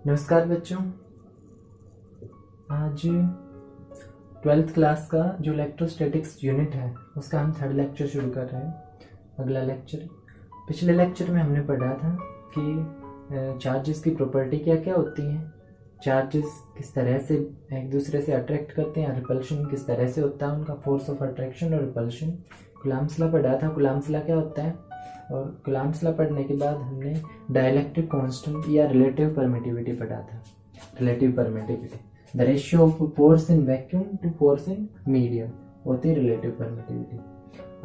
नमस्कार बच्चों। आज 12th क्लास का जो इलेक्ट्रोस्टैटिक्स यूनिट है उसका हम थर्ड लेक्चर शुरू कर रहे हैं। अगला लेक्चर, पिछले लेक्चर में हमने पढ़ा था कि चार्जेस की प्रॉपर्टी क्या क्या होती हैं, चार्जेस किस तरह से एक दूसरे से अट्रैक्ट करते हैं, रिपल्शन किस तरह से होता है, उनका फोर्स ऑफ अट्रैक्शन और रिपल्शन। कूलम्ब्स लॉ पढ़ा था, कूलम्ब्स लॉ क्या होता है, और कूलम्ब्स लॉ पढ़ने के बाद हमने डाइलेक्ट्रिक कांस्टेंट या रिलेटिव परमिटिविटी पढ़ा था। Relative permittivity, the ratio of force in vacuum to force in medium होती है रिलेटिव परमिटिविटी।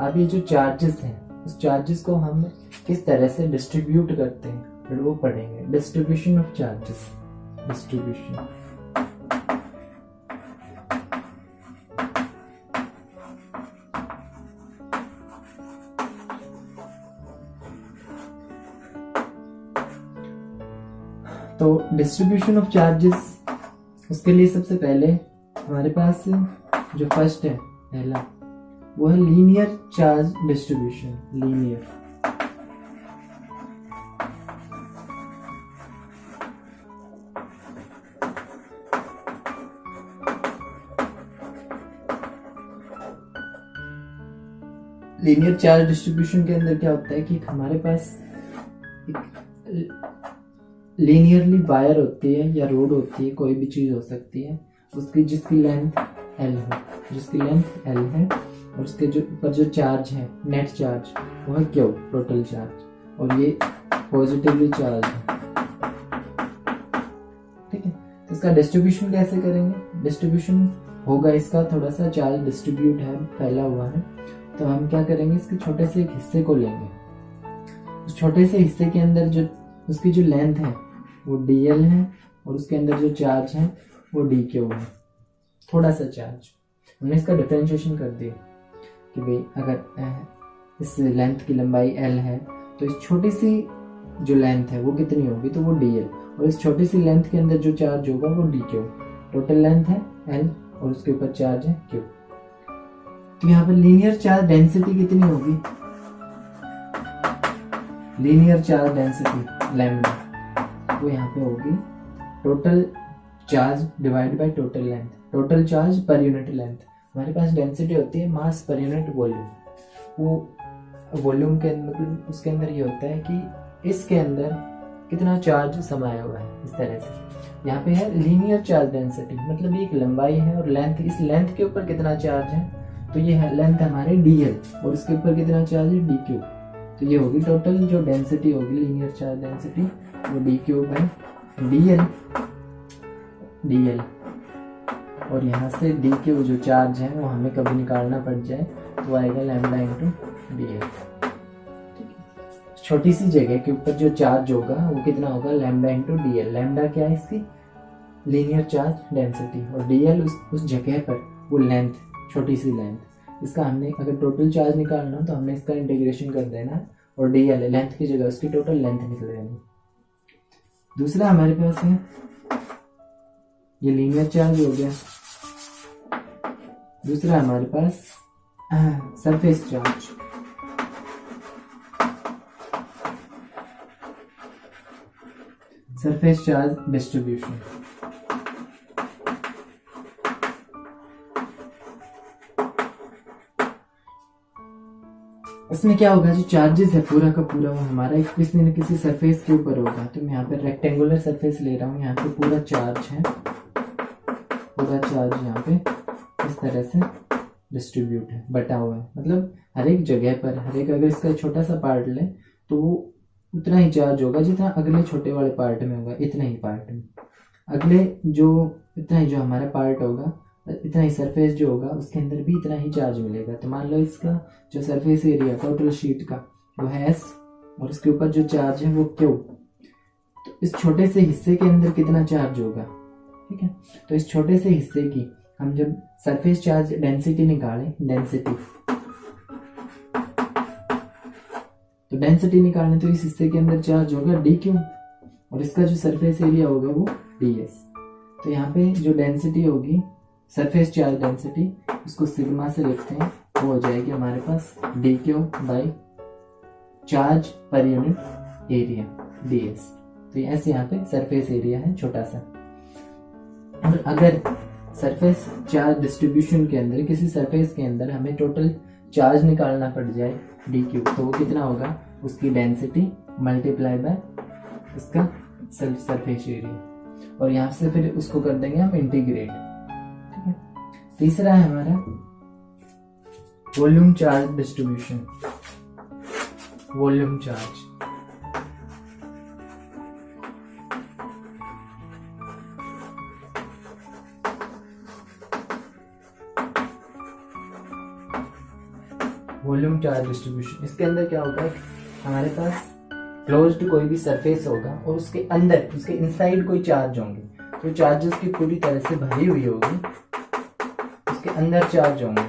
अब ये जो चार्जेस हैं उस चार्जेस को हम किस तरह से डिस्ट्रीब्यूट करते हैं फिर वो पढ़ेंगे। Distribution of charges, distribution. तो डिस्ट्रीब्यूशन ऑफ चार्जेस, उसके लिए सबसे पहले हमारे पास जो फर्स्ट है पहला वो है linear charge distribution. Linear, linear charge distribution के अंदर क्या होता है कि हमारे पास एक लीनियरली वायर होती है या रोड होती है, कोई भी चीज हो सकती है, उसकी जिसकी लेंथ L है, जिसकी लेंथ L है, और उसके जो ऊपर जो चार्ज है नेट चार्ज वो है Q, टोटल चार्ज, और ये पॉजिटिवली चार्ज है। ठीक है, तो इसका डिस्ट्रीब्यूशन कैसे करेंगे? डिस्ट्रीब्यूशन होगा इसका, थोड़ा सा चार्ज डिस्ट्रीब्यूट है, फैला हुआ है, तो हम क्या करेंगे, इसके छोटे से एक हिस्से को लेंगे। उस छोटे से हिस्से के अंदर जो उसकी जो लेंथ है वो dl है, और उसके अंदर जो चार्ज है वो dq है, थोड़ा सा चार्ज। हमने इसका डिफरेंशिएशन कर दिया कि भाई अगर इस लेंथ की लंबाई l है तो इस छोटी सी जो लेंथ है वो कितनी होगी, तो वो dl, और इस छोटी सी लेंथ के अंदर जो चार्ज होगा वो dq। टोटल लेंथ है l और उसके ऊपर चार्ज है q। तो यहाँ पर लीनियर चार्ज डेंसिटी कितनी होगी? लीनियर चार्ज डेंसिटी लैम्डा, वो यहाँ पे होगी total charge divide by total length. Total charge per unit length. हमारे पास डेंसिटी होती है मास पर यूनिट वॉल्यूम। वो वॉल्यूम के अंदर, उसके अंदर ये होता है कि इसके अंदर कितना चार्ज समाया हुआ है, इस तरह से। यहाँ पे है लीनियर चार्ज डेंसिटी, मतलब ये एक लंबाई है और लेंथ, इस लेंथ के ऊपर कितना चार्ज है, तो ये है लेंथ हमारे dl, और इसके ऊपर कितना चार्ज है dq। तो ये होगी टोटल जो डेंसिटी होगी लीनियर चार्ज डेंसिटी, वो dq बाय dl। और यहाँ से dq जो चार्ज है वो हमें कभी निकालना पड़ जाए तो आएगा लैम्डा इंटू dl। छोटी सी जगह के ऊपर जो चार्ज होगा वो कितना होगा, लैम्डा इंटू dl। लैम्डा क्या है इसकी? लीनियर चार्ज डेंसिटी, और dl उस जगह पर वो लेंथ, छोटी सी लेंथ। इसका हमने अगर टोटल चार्ज निकालना तो हमने इसका इंटीग्रेशन कर देना, और dl लेंथ की जगह उसकी टोटल लेंथ निकल जाएगी। दूसरा हमारे पास है ये लीनियर चार्ज हो गया। दूसरा हमारे पास surface charge. Surface charge distribution. इसमें क्या होगा, जो चार्जेस है पूरा का पूरा वो हमारा एक किसी न किसी सरफेस के ऊपर होगा। तो मैं यहाँ पे रेक्टेंगुलर सरफेस ले रहा हूँ, यहाँ पे पूरा चार्ज है, पूरा चार्ज यहाँ पे इस तरह से डिस्ट्रीब्यूट है, बटा हुआ है, मतलब हर एक जगह पर, हर एक, अगर इसका छोटा सा पार्ट ले तो वो उतना ही चार्ज होगा जितना अगले छोटे वाले पार्ट में होगा, इतना ही पार्ट में। अगले जो इतना ही जो हमारा पार्ट होगा, इतना ही सरफेस जो होगा उसके अंदर भी इतना ही चार्ज मिलेगा। तो मान लो इसका जो सरफेस एरिया टोटल शीट का वो है S, और उसके ऊपर जो चार्ज है वो Q। तो इस छोटे से हिस्से के अंदर कितना चार्ज होगा, ठीक है। तो इस छोटे से हिस्से की हम जब सरफेस चार्ज डेंसिटी निकालें, डेंसिटी, तो डेंसिटी निकालें तो इस हिस्से के अंदर चार्ज होगा dq, और इसका जो सरफेस एरिया होगा वो ds। तो यहाँ पे जो डेंसिटी होगी, सरफेस चार्ज डेंसिटी, उसको सिग्मा से लिखते हैं, वो हो जाएगी हमारे पास dq by charge per unit area ds। तो ऐसे यहाँ पे सरफेस एरिया है छोटा सा। और अगर सरफेस चार्ज डिस्ट्रीब्यूशन के अंदर, किसी सरफेस के अंदर हमें टोटल चार्ज निकालना पड़ जाए डी क्यू, तो वो कितना होगा, उसकी डेंसिटी मल्टीप्लाई बाय इसका सरफेस एरिया, और यहाँ से फिर उसको कर देंगे हम इंटीग्रेट। ठीक है। तीसरा है हमारा volume charge distribution. Volume charge volume charge distribution, इसके अंदर क्या होगा, हमारे पास क्लोज्ड कोई भी सरफेस होगा और उसके अंदर, उसके इनसाइड कोई चार्ज होंगे, तो चार्जेस की पूरी तरह से भरी हुई होगी, उसके अंदर चार्ज होंगे।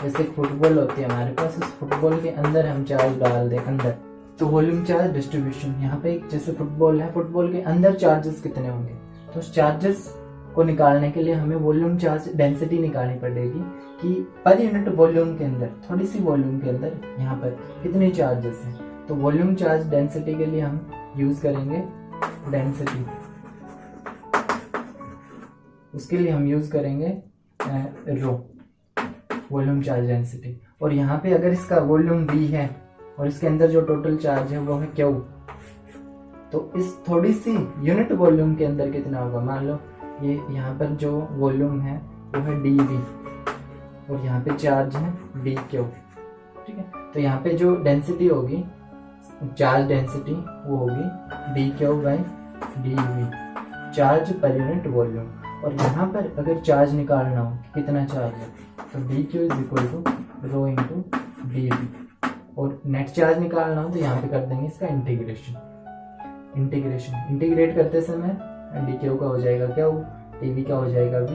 जैसे एक फुटबॉल होती है हमारे पास, उस फुटबॉल के अंदर हम चार्ज डाल दें अंदर, तो वॉल्यूम चार्ज डिस्ट्रीब्यूशन। यहाँ पे जैसे फुटबॉल है, फुटबॉल के अंदर चार्जेस कितने होंगे, तो उस चार्जेस को निकालने के लिए हमें वॉल्यूम चार्ज डेंसिटी निकालनी पड़ेगी कि पर यूनिट वॉल्यूम के अंदर, थोड़ी सी वॉल्यूम के अंदर यहाँ पर कितने चार्जेस हैं। तो वॉल्यूम चार्ज डेंसिटी के लिए हम यूज करेंगे डेंसिटी, उसके लिए हम यूज करेंगे रो, वॉल्यूम चार्ज डेंसिटी। और यहाँ पे अगर इसका वॉल्यूम V है और इसके अंदर जो टोटल चार्ज है वो है Q, तो इस थोड़ी सी यूनिट वॉल्यूम के अंदर कितना होगा, मान लो ये यहाँ पर जो वॉल्यूम है वो है dV और यहाँ पे चार्ज है dQ। ठीक है। तो यहाँ पे जो डेंसिटी होगी, चार्ज डेंसिटी, वो होगी dQ by dV, charge per unit volume. और यहाँ पर अगर चार्ज निकालना हो कि कितना चार्ज है, तो dQ is equal to rho into dV। और नेट चार्ज निकालना हो तो यहाँ पे कर देंगे इसका इंटीग्रेशन। इंटीग्रेट करते समय dQ का हो जाएगा क्या, dV का हो जाएगा V,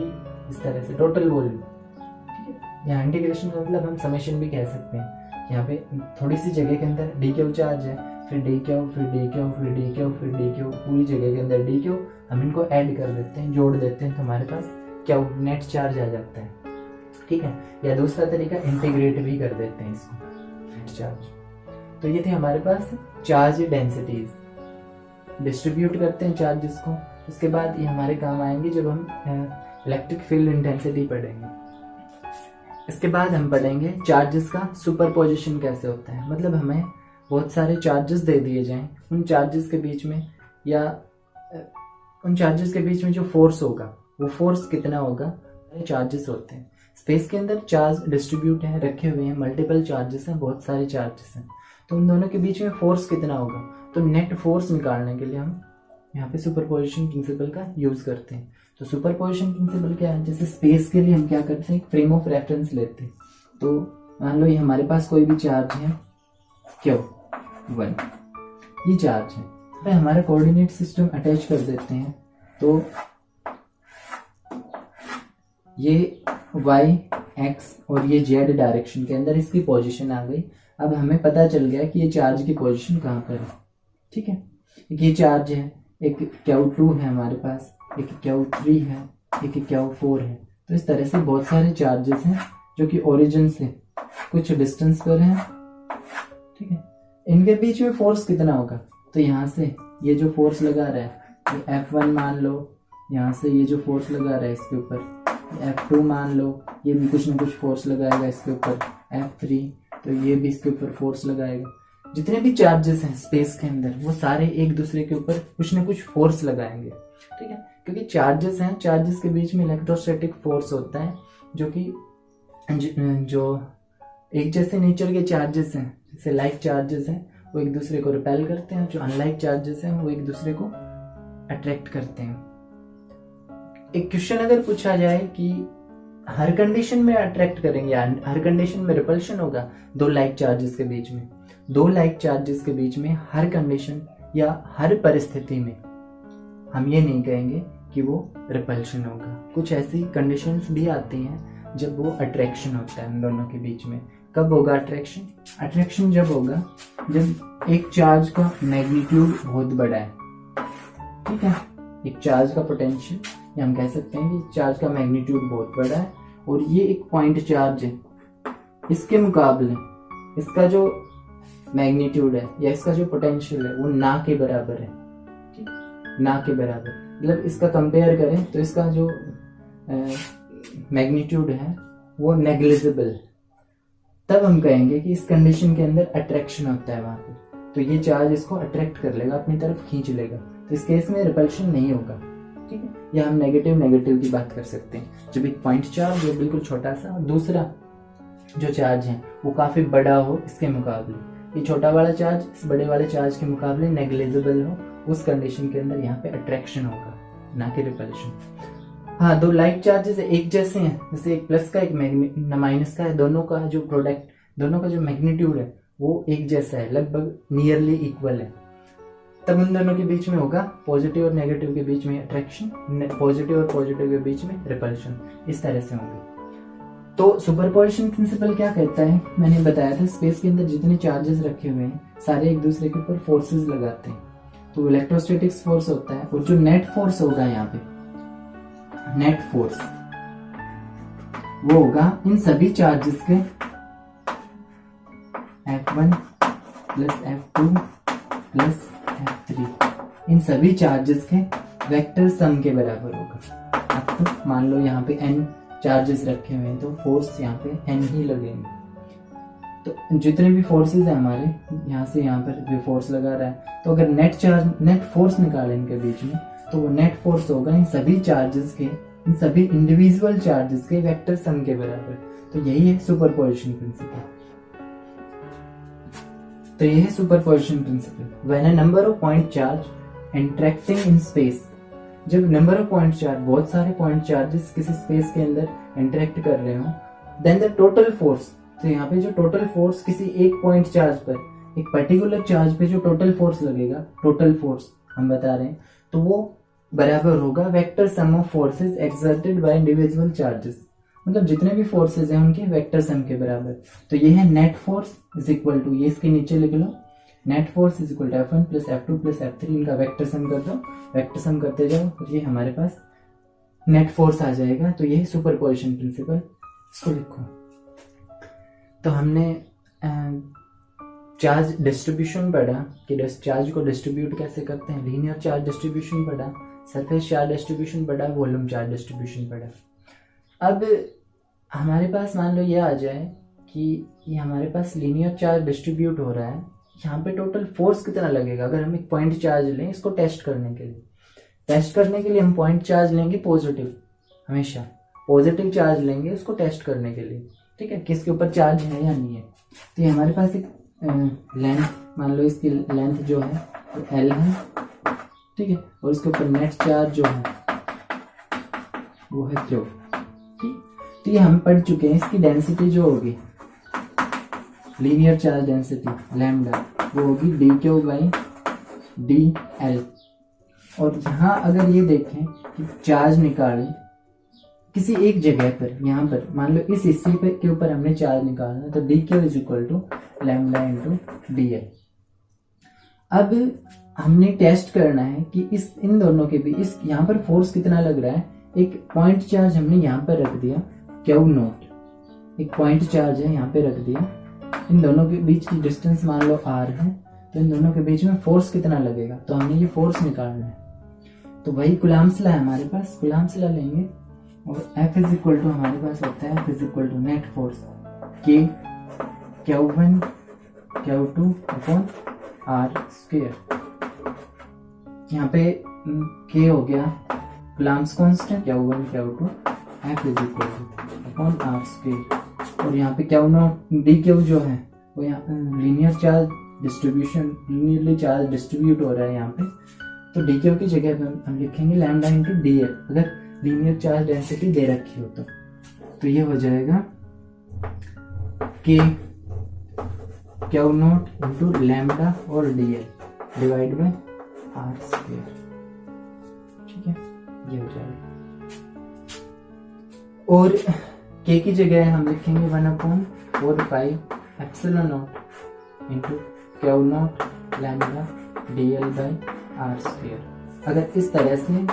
इस तरह से टोटल वॉल्यूम। ठीक है। यहाँ इंटीग्रेशन का मतलब हम समेशन भी कह सकते हैं। यहाँ पे थोड़ी सी जगह के अंदर dQ चार्ज है, फिर dQ, फिर dQ, फिर dQ, फिर dQ, पूरी जगह के अंदर dQ, हम इनको ऐड कर देते हैं, जोड़ देते हैं, तो हमारे पास क्या नेट चार्ज आ जाता है। ठीक है। या दूसरा तरीका इंटीग्रेट भी कर देते हैं इसको, नेट चार्ज। तो ये थे हमारे पास चार्ज डेंसिटीज, डिस्ट्रीब्यूट करते हैं चार्जेस को। उसके बाद ये हमारे काम आएंगे जब हम इलेक्ट्रिक फील्ड इंटेंसिटी पढ़ेंगे। इसके बाद हम पढ़ेंगे चार्जेस का सुपरपोजिशन कैसे होता है, मतलब हमें बहुत सारे चार्जेस दे दिए जाएं, उन चार्जेस के बीच में या उन चार्जेस के बीच में जो फोर्स होगा वो फोर्स कितना होगा, चार्जेस होते हैं। स्पेस के अंदर चार्ज डिस्ट्रीब्यूट है, रखे हुए हैं, मल्टीपल चार्जेस हैं, बहुत सारे चार्जेस हैं, तो उन दोनों के बीच में फोर्स कितना होगा, तो नेट फोर्स निकालने के लिए हम यहाँ पे सुपरपोजिशन प्रिंसिपल का यूज करते हैं। तो सुपरपोजिशन प्रिंसिपल क्या है, जैसे स्पेस के लिए हम क्या करते हैं, एक फ्रेम ऑफ रेफरेंस लेते हैं। तो मान लो ये हमारे पास कोई भी चार्ज है Q1, ये चार्ज है, तो हमारा कोऑर्डिनेट सिस्टम अटैच कर देते हैं, तो ये Y, X और ये Z डायरेक्शन के अंदर इसकी पोजीशन आ गई। अब हमें पता चल गया कि ये चार्ज की पोजीशन कहाँ पर है। ठीक है। ये चार्ज है, एक Q2 है हमारे पास, एक Q3 है, एक Q4 है। तो इस तरह से बहुत सारे चार्जेस हैं जो कि ओरिजिन से कुछ डिस्टेंस पर हैं। ठीक है। इनके बीच में फोर्स कितना होगा, तो यहाँ से ये जो फोर्स लगा रहा है ये F1 मान लो, यहाँ से ये जो फोर्स लगा रहा है इसके ऊपर F2 मान लो, ये भी कुछ ना कुछ फोर्स लगाएगा इसके ऊपर F3, तो ये भी इसके ऊपर फोर्स लगाएगा। जितने भी चार्जेस हैं स्पेस के अंदर वो सारे एक दूसरे के ऊपर कुछ ना कुछ फोर्स लगाएंगे। ठीक है। क्योंकि चार्जेस हैं, चार्जेस के बीच में इलेक्ट्रोस्टैटिक फोर्स होता है, जो कि जो एक जैसे नेचर के चार्जेस हैं, जैसे लाइक चार्जेस हैं वो एक दूसरे को रिपेल करते हैं, जो अनलाइक चार्जेस हैं वो एक दूसरे को अट्रैक्ट करते हैं। एक क्वेश्चन अगर पूछा जाए कि हर कंडीशन में अट्रैक्ट करेंगे या हर कंडीशन में रिपल्शन होगा दो लाइक चार्जेस के बीच में, दो लाइक चार्जेस के बीच में हर कंडीशन या हर परिस्थिति में हम ये नहीं कहेंगे कि वो रिपल्शन होगा। कुछ ऐसी कंडीशंस भी आती हैं जब वो अट्रैक्शन होता है इन दोनों के बीच में। कब होगा अट्रैक्शन? अट्रैक्शन जब होगा जब एक चार्ज का मैग्नीट्यूड बहुत बड़ा है। ठीक है। एक चार्ज का पोटेंशियल, या हम कह सकते हैं कि चार्ज का मैग्नीट्यूड बहुत बड़ा है और ये एक पॉइंट चार्ज है, इसके मुकाबले इसका जो मैग्नीट्यूड है या इसका जो पोटेंशियल है वो ना के बराबर है। ना के बराबर, मतलब इसका कंपेयर करें तो इसका जो मैग्नीट्यूड है वो नेग्लिजिबल, तब हम कहेंगे कि इस कंडीशन के अंदर अट्रैक्शन होता है वहां पे, तो ये चार्ज इसको अट्रैक्ट कर लेगा, अपनी तरफ खींच लेगा, तो इस केस में रिपल्शन नहीं होगा। ठीक है, या हम नेगेटिव की बात कर सकते हैं, जब एक पॉइंट चार्ज हो बिल्कुल छोटा सा और दूसरा जो चार्ज है वो काफी बड़ा हो इसके मुकाबले, ये छोटा वाला चार्ज इस बड़े वाले चार्ज के मुकाबले नेग्लिजिबल हो, उस कंडीशन के अंदर यहाँ पे अट्रैक्शन होगा, ना कि रिपल्शन। हाँ, दो लाइक चार्जेस एक जैसे हैं, जैसे एक प्लस का एक माइनस का है, दोनों का जो प्रोडक्ट, दोनों का जो मैग्नीट्यूड है वो एक जैसा है, लगभग नियरली इक्वल है, तब उन दोनों के बीच में होगा पॉजिटिव और नेगेटिव के बीच में अट्रैक्शन, पॉजिटिव और पॉजिटिव के बीच में रिपल्शन, इस तरह से होंगे। तो सुपरपोजिशन प्रिंसिपल क्या कहता है, मैंने बताया था स्पेस के अंदर जितने चार्जेस रखे हुए हैं सारे एक दूसरे के ऊपर फोर्सेस लगाते हैं, तो इलेक्ट्रोस्टैटिक्स फोर्स होता है, और जो नेट फोर्स होगा यहाँ पे, नेट फोर्स वो होगा इन सभी चार्जेस के F1 plus F2 plus F3, इन सभी चार्जेस के वेक्टर सम के बराबर होगा। अब तो मान लो यहाँ पे n चार्जेस रखे हुए हैं तो फोर्स यहाँ पे n ही लगेंगे, तो जितने भी फोर्सेस है हमारे यहाँ से यहाँ पर भी फोर्स लगा रहा है, तो अगर नेट फोर्स निकालें इनके बीच में, तो वो नेट फोर्स होगा इन सभी चार्जेस के, इन सभी इंडिविजुअल चार्जेस के वेक्टर सम के बराबर। तो यही है सुपरपोजिशन प्रिंसिपल। तो यह है superposition principle. When a number of point charge interacting in space, जब नंबर ऑफ पॉइंट चार्ज, बहुत सारे पॉइंट चार्जेस किसी स्पेस के अंदर इंटरेक्ट कर रहे हो, देन द टोटल फोर्स, तो यहाँ पे जो टोटल फोर्स किसी एक पॉइंट चार्ज पर, एक पर्टिकुलर चार्ज पे जो टोटल फोर्स लगेगा, टोटल फोर्स हम बता रहे हैं, तो वो बराबर होगा vector sum of forces exerted by individual charges, मतलब जितने भी फोर्सेस हैं उनके वेक्टर सम के बराबर। तो ये है net force is equal to, ये इसके नीचे लिख लो, net force is equal to F1 plus F2 plus F3, इनका वेक्टर सम कर दो, वेक्टर सम करते जाओ, और ये हमारे पास नेट फोर्स आ जाएगा। तो ये है सुपरपोजिशन प्रिंसिपल, इसको लिखो। तो हमने चार्ज डिस्ट्रीब्यूशन पढ़ा कि चार्ज को डिस्ट्रीब्यूट कैसे करते हैं, लीनियर चार्ज डिस्ट्रीब्यूशन पढ़ा, सरफेस चार्ज डिस्ट्रीब्यूशन पढ़ा, वॉल्यूम चार्ज डिस्ट्रीब्यूशन पढ़ा। अब हमारे पास मान लो ये आ जाए कि ये हमारे पास लीनियर चार्ज डिस्ट्रीब्यूट हो रहा है, यहाँ पे टोटल फोर्स कितना लगेगा, अगर हम एक पॉइंट चार्ज लें इसको टेस्ट करने के लिए, हम पॉइंट चार्ज लेंगे पॉजिटिव, हमेशा पॉजिटिव चार्ज लेंगे उसको टेस्ट करने के लिए, ठीक है, किसके ऊपर चार्ज है या नहीं है। तो ये हमारे पास एक लेंथ, मान लो इसकी लेंथ जो है तो L है, ठीक है, और इसके ऊपर नेट चार्ज जो है वो है Q। तो ये हम पढ़ चुके हैं, इसकी डेंसिटी जो होगी, लीनियर चार्ज डेंसिटी लैम्डा, वो होगी dQ बाई dL। और यहाँ अगर ये देखें कि चार्ज निकालें किसी एक जगह पर, यहाँ पर मान लो इस हिस्से पे के ऊपर हमने चार्ज निकालना, तो dQ is equal to lambda into dL। अब हमने टेस्ट करना है कि इस इन दोनों के बीच, इस यहाँ पर फोर्स कितना लग रहा है। एक पॉइंट चार्ज हमने यहाँ पर रख दिया Q0, एक पॉइंट चार्ज है यहाँ पे रख दिया, इन दोनों के बीच की डिस्टेंस मान लो R है, तो इन दोनों के बीच में फोर्स कितना लगेगा, तो हमने ये फोर्स निकालना है। तो वही कूलम्ब्स लॉ है हमारे पास, कूलम्ब्स लॉ लेंगे और F इज इक्वल टू हमारे पास होता है F is equal to net force K Q1 Q2 upon R square. यहाँ पे K हो गया Coulomb's constant, Q1 Q2, F is equal to upon R square, और यहाँ पे Q0 dQ जो है वो यहाँ linear charge distribution, linearly charge distribute हो रहा है यहाँ पे, तो dQ की जगह पे हम लिखेंगे लैम्डा इंटू dL, अगर लीनियर चार्ज डेंसिटी दे रखी हो तो ये हो जाएगा K Q0 इंटू लैम्डा और dL divide by R square, ठीक है, ये हो जाएगा। और K की जगह हम लिखेंगे 1/4 एप्सिलॉन नॉट इंटू Q0 लैम्डा dL बाय R स्क्वायर। अगर इस तरह से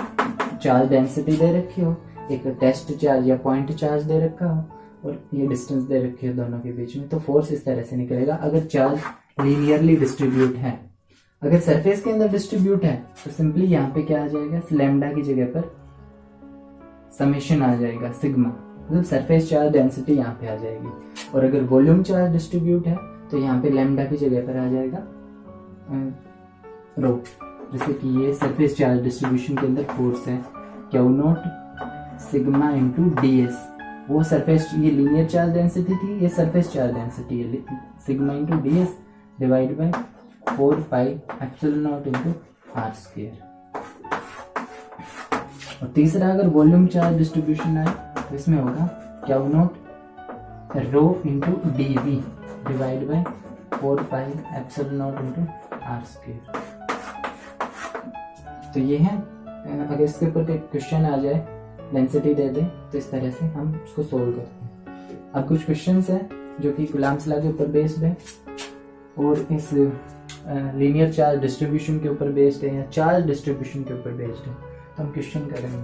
चार्ज डेंसिटी दे रखी हो, एक टेस्ट चार्ज या पॉइंट चार्ज दे रखा हो और ये डिस्टेंस दे रखी हो दोनों के बीच में, तो फोर्स इस तरह से निकलेगा अगर चार्ज लीनियरली डिस्ट्रीब्यूट है। अगर सरफेस के अंदर डिस्ट्रीब्यूट है तो सिंपली यहाँ पे क्या आ जाएगा, लैम्डा की जगह पर समेशन आ जाएगा सिग्मा, मतलब सरफेस चार्ज डेंसिटी यहाँ पे आ जाएगी। और अगर वॉल्यूम चार्ज डिस्ट्रीब्यूट है तो यहाँ पे लैम्डा की जगह पर आ जाएगा रो। जैसे कि ये सरफेस चार्ज डिस्ट्रीब्यूशन के अंदर फोर्स है Q naught sigma into D S, वो सरफेस, ये लीनियर चार्ज डेंसिटी थी, ये सरफेस चार्ज डेंसिटी है, sigma into D S divide by 4 pi epsilon naught into R square. और तीसरा अगर वॉल्यूम चार्ज डिस्ट्रीब्यूशन आए तो इसमें होगा Q naught rho into D V divide by 4 pi epsilon naught into R square. तो ये है, अगर इसके ऊपर एक क्वेश्चन आ जाए, डेंसिटी दे दे, तो इस तरह से हम उसको सोल्व करते हैं। अब कुछ क्वेश्चंस है जो कि कूलम्ब्स लॉ के ऊपर बेस्ड है और इस लीनियर चार्ज डिस्ट्रीब्यूशन के ऊपर बेस्ड है या चार्ज डिस्ट्रीब्यूशन के ऊपर बेस्ड है, तो हम क्वेश्चन करेंगे।